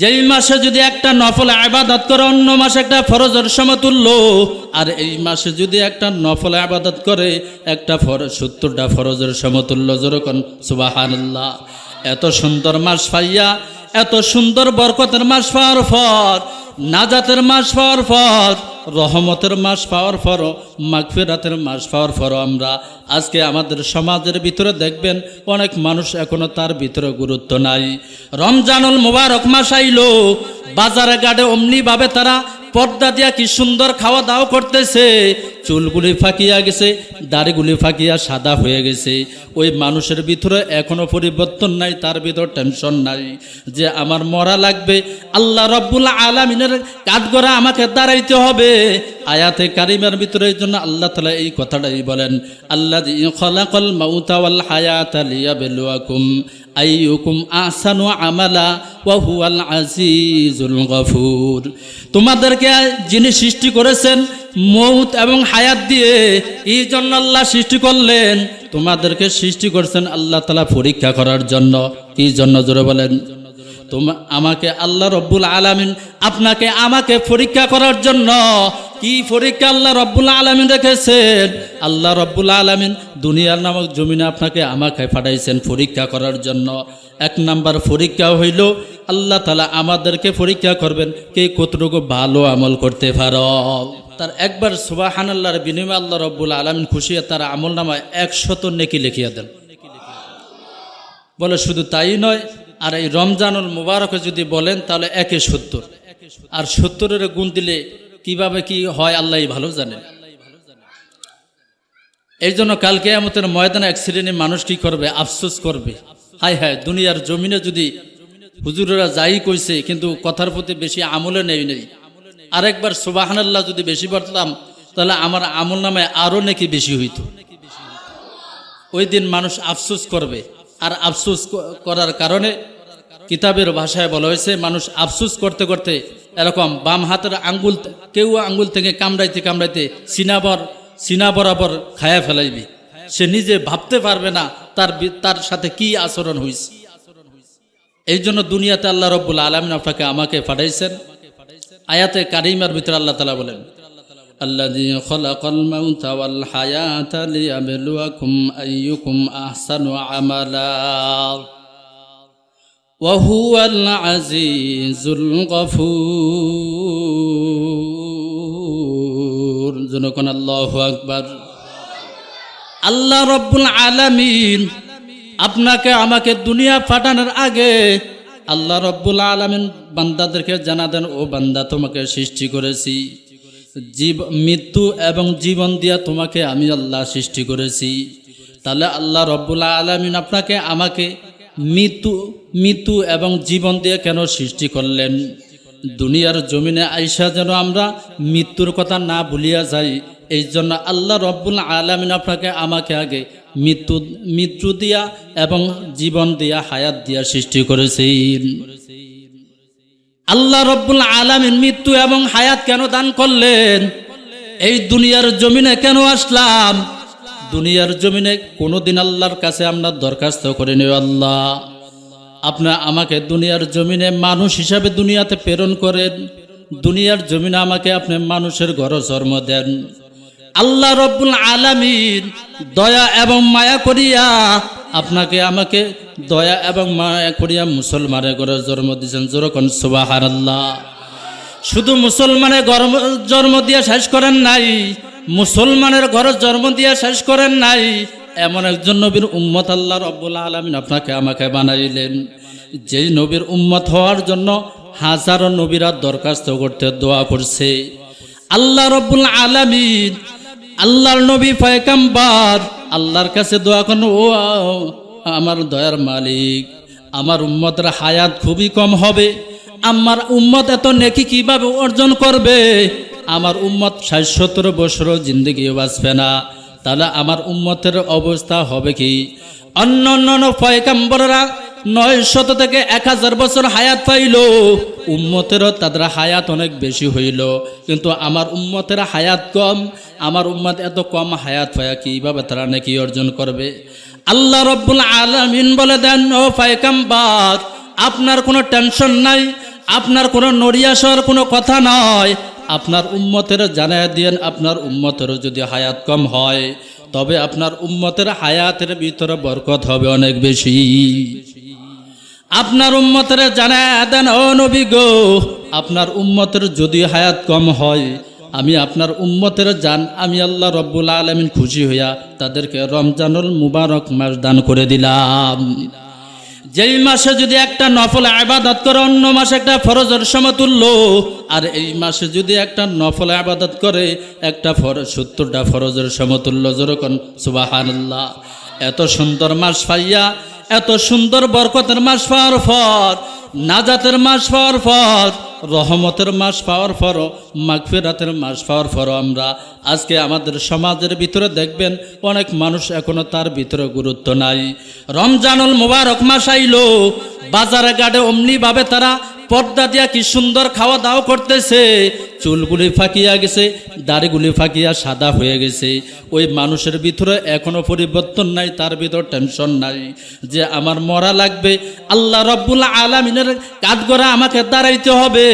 যেই মাসে যদি একটা নফল ইবাদত করে অন্য মাসে একটা ফরজের সমতুল্য, আর এই মাসে যদি একটা নফল ইবাদত করে একটা 70টা ফরজের সমতুল্য। যেরকম সুবহানাল্লাহ। এত সুন্দর মাস পাইয়া, এত সুন্দর বরকতের মাস পাওয়ার পর, নাজাতের মাস পাওয়ার পর, রহমতের মাস পাওয়ার পর, মাগফিরাতের মাস পাওয়ার পর আমরা আজকে আমাদের সমাজের ভিতরে দেখবেন অনেক মানুষ এখনো তার ভিতরে গুরুত্ব নাই। রমজানুল মুবারক মাস আইলো, বাজারে ঘাটে অমনিভাবে তারা পর্দা দিয়া কি সুন্দর খাওয়া দাওয়া করতেছে, চুলগুলি ফাঁকিয়া গেছে, দাড়িগুলি ফাঁকিয়া সাদা হয়ে গেছে। ওই মানুষের ভিতরে এখনো পরিবর্তন নাই, তার ভিতর টেনশন নাই যে আমার মরা লাগবে, আল্লাহ রব্বুল আলামিনের কাঠগড়া আমাকে দাঁড়াইতে হবে। আয়াতে কারিমের ভিতরে এই জন্য আল্লাহ তাআলা এই কথাটাই বলেন, আল্লাযী খালাকাল মাউতা ওয়াল হায়াতা লিয়াবলুয়াকুম আইয়ুকুম আহসানু আমালা ওয়া হুয়াল আজিজুল গফুর। তোমাদেরকে যিনি সৃষ্টি করেছেন মৌত এবং হায়াত দিয়ে, এই জন্য আল্লাহ সৃষ্টি করলেন। তোমাদেরকে সৃষ্টি করেছেন আল্লাহ তাআলা পরীক্ষা করার জন্য। এই জন্য জোরে বলেন, আমাকে আল্লাহ রব্বুল আলামিন আপনাকে আমাকে পরীক্ষা করার জন্য। কি পরীক্ষা আল্লাহ রব্বুল আলামিন রেখেছেন? আল্লাহ রব্বুল আলামিন দুনিয়ার নামক জমিনে আপনাকে আমাকে পাঠাইছেন পরীক্ষা করার জন্য। এক নাম্বার পরীক্ষা হইল আল্লাহ তাআলা আমাদেরকে পরীক্ষা করবেন কে কতটুকু ভালো আমল করতে পারো। তার একবার সুবহানাল্লাহর বিনিময়ে আল্লাহ রব্বুল আলামিন খুশি তার আমল নামায় 100 নেকি লিখিয়ে দেন। বলে শুধু তাই নয়, আর এই রমজানুল মুবারকে যদি বলেন তাহলে 1/70, আর 70-এর গুণ দিলে কিভাবে কি হয় আল্লাহই ভালো জানেন। এই জন্য কাল কিয়ামতের ময়দানে এক শ্রেণীর মানুষ কি করবে? আফসোস করবে, হায় হায় দুনিয়ার জমিনে যদি হুজুরেরা যাই কইছে কিন্তু কথার প্রতি বেশি আমলে নেই। আরেকবার সুবহানাল্লাহ যদি বেশি পড়তাম তাহলে আমার আমল নামায় আরও নাকি বেশি হইতো। ওই দিন মানুষ আফসোস করবে। আর আফসোস করার কারণে কিতাবের ভাষায় বলা হয়েছে, মানুষ আফসোস করতে করতে এরকম বাম হাতের আঙ্গুল, কেউ আঙ্গুল থেকে কামড়াইতে কামড়াইতে সিনা বরাবর খায়া ফেলাইবে। সে নিজে ভাবতে পারবে না তার সাথে কি আচরণ হয়েছে। এই জন্য দুনিয়াতে আল্লাহ রব্বুল আলামিন আপনাকে আমাকে পাঠাইছেন। আয়াতে কারিমার ভিতরে আল্লাহ তাআলা বলেন, আল্লাযী খালাকাল মাউতা ওয়াল হায়াতা লিয়াবলুয়াকুম আইয়ুকুম আহসানু আমালা ওয়া হুয়াল আজিজুল গফুর। জনগণ আল্লাহু আকবার। আল্লাহ রব্বুল আলামিন আপনাকে আমাকে দুনিয়া পাঠানোর আগে আল্লাহ রব্বুল আলামিন বান্দাদেরকে জানা দেন, ও বান্দা তোমাকে সৃষ্টি করেছি, মৃত্যু এবং জীবন দিয়া তোমাকে আমি আল্লাহ সৃষ্টি করেছি। তাহলে আল্লাহ রব্বুল আলামিন আপনাকে আমাকে মৃত্যু এবং জীবন দিয়ে কেন সৃষ্টি করলেন? দুনিয়ার জমিনে আইসা যেন আমরা মৃত্যুর কথা না ভুলিয়া যাই, এই জন্য আল্লাহ রব্বুল আলামিন আপনাকে আমাকে আগে মৃত্যু দিয়া এবং জীবন দিয়া হায়াত দিয়া সৃষ্টি করেছেন। আল্লাহ রব্বুল আলামিন মৃত্যু এবং হায়াত কেন দান করলেন? এই দুনিয়ার জমিনে কেন আসলাম? দুনিয়ার জমিনে কোনোদিন আল্লাহর কাছে আমরা দরখাস্ত করিনি, আল্লাহ আপনি আমাকে দুনিয়ার জমিনে মানুষ হিসাবে দুনিয়াতে প্রেরণ করেন, দুনিয়ার জমিনে আমাকে আপনি মানুষের ঘরে জন্ম দেন। আল্লাহ রব্বুল আলামিন দয়া এবং মায়া করিয়া আপনাকে আমাকে দয়া এবং মায়া করিয়া মুসলমানের ঘরে জন্ম দিয়েছেন। যেরকম সুবহানাল্লাহ। শুধু মুসলমানের জন্ম দিয়ে শেষ করেন নাই, মুসলমানের ঘরে জন্ম দিয়ে শেষ করেন নাই, এমন একজন নবীর উম্মত আল্লাহ রব্বুল আলামিন আপনাকে আমাকে বানাইলেন, যেই নবীর উম্মত হওয়ার জন্য হাজারো নবীরা দরখাস্ত করতে দোয়া করছে। আল্লাহ রব্বুল আলামিন আল্লাহর নবী পয়গম্বর আল্লাহর কাছে দোয়া করেন, ও আমার দয়ার মালিক, আমার উম্মতের হায়াত খুবই কম হবে, আমার উম্মত এত নেকি কিভাবে অর্জন করবে? আমার উম্মত 60-70 বছর জিন্দগিও বাঁচবে না, তাহলে আমার উম্মতের অবস্থা হবে কি? অন্য পয়গম্বররা 900 থেকে 1000 বছর হায়াত পাইল, উম্মতেরও তাদের হায়াত অনেক বেশি হইল, কিন্তু আমার উম্মতের হায়াত কম। আমার উম্মত এত কম হায়াত পায়া কিভাবে তারা নেকি অর্জন করবে? আল্লাহ রব্বুল আলামিন বলে দেন, ও পয়গম্বর আপনার কোনো টেনশন নাই, আপনার কোনো নড়িয়া সর কোনো কথা নয়, আপনার উম্মতের জানায় দিয়েন, আপনার উম্মতের যদি হায়াত কম হয় তবে আপনার উম্মতের হায়াতের ভিতরে বরকত হবে অনেক বেশি। আপনার উম্মতের জানায় দেন, ও নবী গো, আপনার উম্মতের যদি হায়াত কম হয়, আমি আপনার উম্মতের জান আমি আল্লাহ রব্বুল আলামিন খুশি হইয়া তাদেরকে রমজানুল মুবারক মাস দান করে দিলাম। যেই মাসে যদি একটা নফল ইবাদত করে অন্য মাসে একটা ফরজের সমতুল্য, আর এই মাসে যদি একটা নফল ইবাদত করে একটা ফরজ 70টা ফরজের সমতুল্য। যেরকম সুবহানাল্লাহ। এত সুন্দর মাস পাইয়া, এত সুন্দর বরকতের মাস পাওয়ার পর, নাজাতের মাস পাওয়ার পর, রহমতের মাস পাওয়ার পর, মাগফিরাতের মাস পাওয়ার পর আমরা আজকে আমাদের সমাজের ভিতরে দেখবেন অনেক মানুষ এখনো তার ভিতরে গুরুত্ব নাই। রমজানুল মুবারক মাস আইলো, বাজারে ঘাটে অমনিভাবে তারা পর্দা দিয়া কি সুন্দর খাওয়া দাওয়া করতেছে, চুলগুলি ফাঁকিয়া গেছে, দাড়িগুলি ফাঁকিয়া সাদা হয়ে গেছে। ওই মানুষের ভিতরে এখনো পরিবর্তন নাই, তার ভিতর টেনশন নাই যে আমার মরা লাগবে, আল্লাহ রব্বুল আলামিনের কাঠগড়া আমাকে দাঁড়াইতে হবে।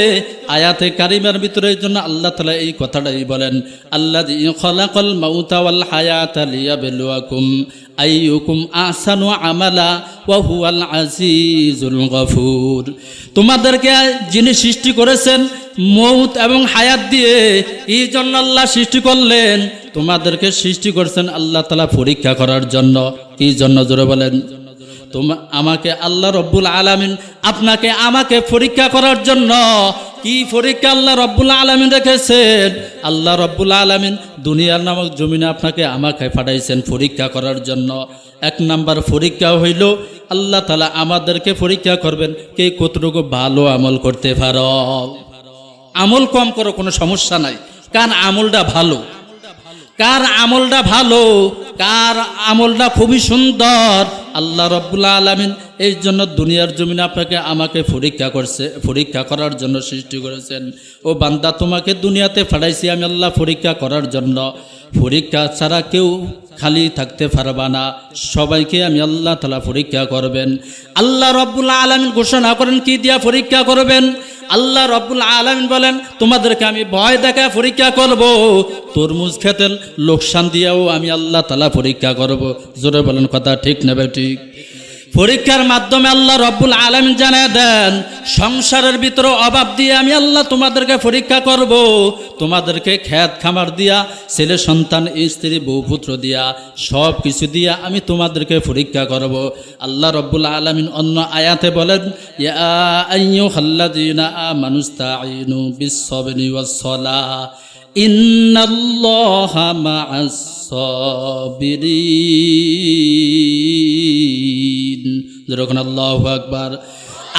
আয়াতে কারিমার ভিতরে এই জন্য আল্লাহ তাআলা এই কথাটাই বলেন, আল্লাযী খালাকাল মাউতা ওয়াল হায়াতা লিয়াবলুয়াকুম আইয়ুকুম আহসানু আমালা ওয়া হুয়াল আজিজুল গফুর। তোমাদেরকে যিনি সৃষ্টি করেছেন মৌত এবং হায়াত দিয়ে, এই জন্য আল্লাহ সৃষ্টি করলেন। তোমাদেরকে সৃষ্টি করছেন আল্লাহ তাআলা পরীক্ষা করার জন্য। কি জন্য জোরে বলেন? আমাকে আল্লাহ রব্বুল আলামিন আপনাকে আমাকে পরীক্ষা করার জন্য। কি পরীক্ষা আল্লাহ রব্বুল আলামিন রেখেছেন? আল্লাহ রব্বুল আলামিন দুনিয়ার নামক জমিনে আপনাকে আমাকে পাঠাইছেন পরীক্ষা করার জন্য। এক নাম্বার পরীক্ষা হইল আল্লাহ তাআলা আমাদেরকে পরীক্ষা করবেন কে কতটুকু ভালো আমল করতে পারো। আমল কম করো কোনো সমস্যা নাই, কার আমলটা ভালো, কার আমলটা ভালো, কার আমলটা খুবই সুন্দর। আল্লাহ রব্বুল আলামিন এই জন্য দুনিয়ার জমিনে আপনাকে আমাকে পরীক্ষা করার জন্য সৃষ্টি করেছেন। ও বান্দা, তোমাকে দুনিয়াতে পাঠাইছি আমি আল্লাহ পরীক্ষা করার জন্য। পরীক্ষা ছাড়া কেউ খালি থাকতে পারবা না, সবাইকে আমি আল্লাহ তাআলা পরীক্ষা করবেন। আল্লাহ রব্বুল আলামিন ঘোষণা করেন কি দিয়া পরীক্ষা করবেন? আল্লাহ রব্বুল আলামিন বলেন তোমাদেরকে আমি ভয় দেখা পরীক্ষা করব, তরমুজ খেতে লোকসান দিয়েও আমি আল্লাহ তাআলা পরীক্ষা করব। জোরে বলেন কথা ঠিক না ঠিক? পরীক্ষার মাধ্যমে আল্লাহ রব্বুল আলামিন জানায় দেন সংসারের ভিতরে অভাব দিয়ে আমি আল্লাহ তোমাদেরকে পরীক্ষা করব। তোমাদেরকে খেত খামার দিয়া, ছেলে সন্তান, স্ত্রী, বউ পুত্র দিয়া, সব কিছু দিয়া আমি তোমাদেরকে পরীক্ষা করব। আল্লাহ রব্বুল আলামিন অন্য আয়াতে বলেন, ইয়া আইয়ুহাল্লাযীনা আমানুস্তাঈনু বিস-সাবরি ওয়াস-সালাহ ইন্নাল্লাহা মা'আস সাবিরিন। যখন আল্লাহু আকবার।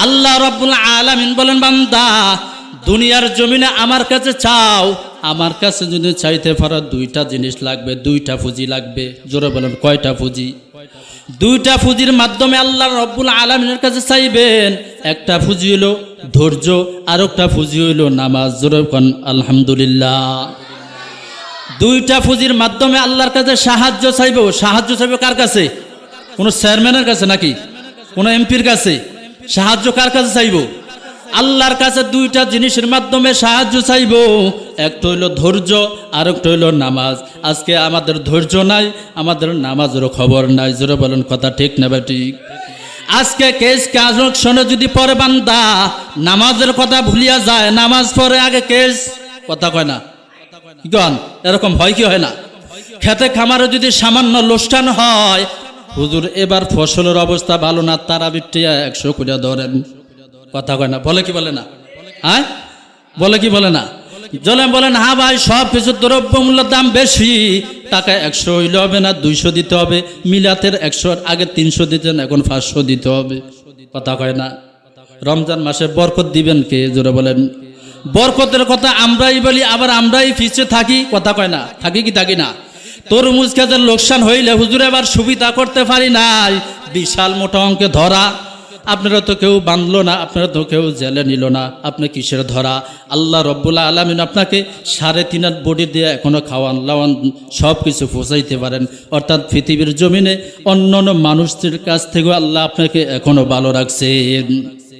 আল্লাহ রাব্বুল আলামিন বলেন, বান্দা দুনিয়ার জমিনে আমার কাছে চাও, আমার কাছে যদি চাইতে পারো দুইটা জিনিস লাগবে, দুইটা পুঁজি লাগবে। জোরে বলেন কয়টা পুঁজি? দুইটা পুঁজির মাধ্যমে আল্লাহ রাব্বুল আলামিনের কাছে চাইবেন। একটা পুঁজি হলো ধৈর্য, আর একটা পুঁজি হলো নামাজ। জোরে বলেন আলহামদুলিল্লাহ। দুইটা পুঁজির মাধ্যমে আল্লাহর কাছে সাহায্য চাইব। সাহায্য চাইব কার কাছে? কোনো চেয়ারম্যানের কাছে নাকি কোনো এমপির কাছে? সাহায্য কার কাছে চাইব? আল্লাহর কাছে। দুইটা জিনিসের মাধ্যমে সাহায্য চাইব, একটা হইল ধৈর্য, আর একটা হইল নামাজ। আজকে আমাদের ধৈর্য নাই, আমাদের নামাজেরও খবর নাই। জোরে বলেন কথা ঠিক না ঠিক? আজকে কেস কাজনে যদি পরে বান্দা নামাজের কথা ভুলিয়া যায়, নামাজ পরে আগে কেস, কথা কয় না গণ, এরকম হয় কি হয় না? খেতে খামারে যদি সামান্য লোকসান হয়, হুজুর এবার ফসলের অবস্থা ভালো না, তারা বিটিয়া 100 করে ধরেন, কথা কয় না? বলে কি বলে না? হ্যাঁ বলে কি বলে না? বলেন হ্যাঁ ভাই, সব কিছু দ্রব্যমূল্যের দাম বেশি, টাকা 100 হইলে হবে না, 200 দিতে হবে। মিলাতের 100 আগে 300 দিতেন, এখন 500 দিতে হবে, কথা কয় না? রমজান মাসে বরকত দিবেন কে? জোরে বলেন। বরকতের কথা আমরাই বলি, আবার আমরাই পিছিয়ে থাকি, কথা কয় না? থাকি কি থাকি না? তরমুজ গাছের লোকসান হইলে হুজুর এবার সুবিধা করতে পারি নাই, বিশাল মোটা অঙ্কে ধরা। আপনারা তো কেউ বাঁধলো না, আপনারা তো কেউ জেলে নিল না, আপনি কিসের ধরা? আল্লাহ রব্বুল আলামিন আপনাকে 3.5 বডি দিয়ে এখনো খাওয়ান লাওয়ান সব কিছু পৌঁছাইতে পারেন। অর্থাৎ পৃথিবীর জমিনে অন্য অন্য মানুষদের কাছ থেকেও আল্লাহ আপনাকে এখনো ভালো রাখছেন।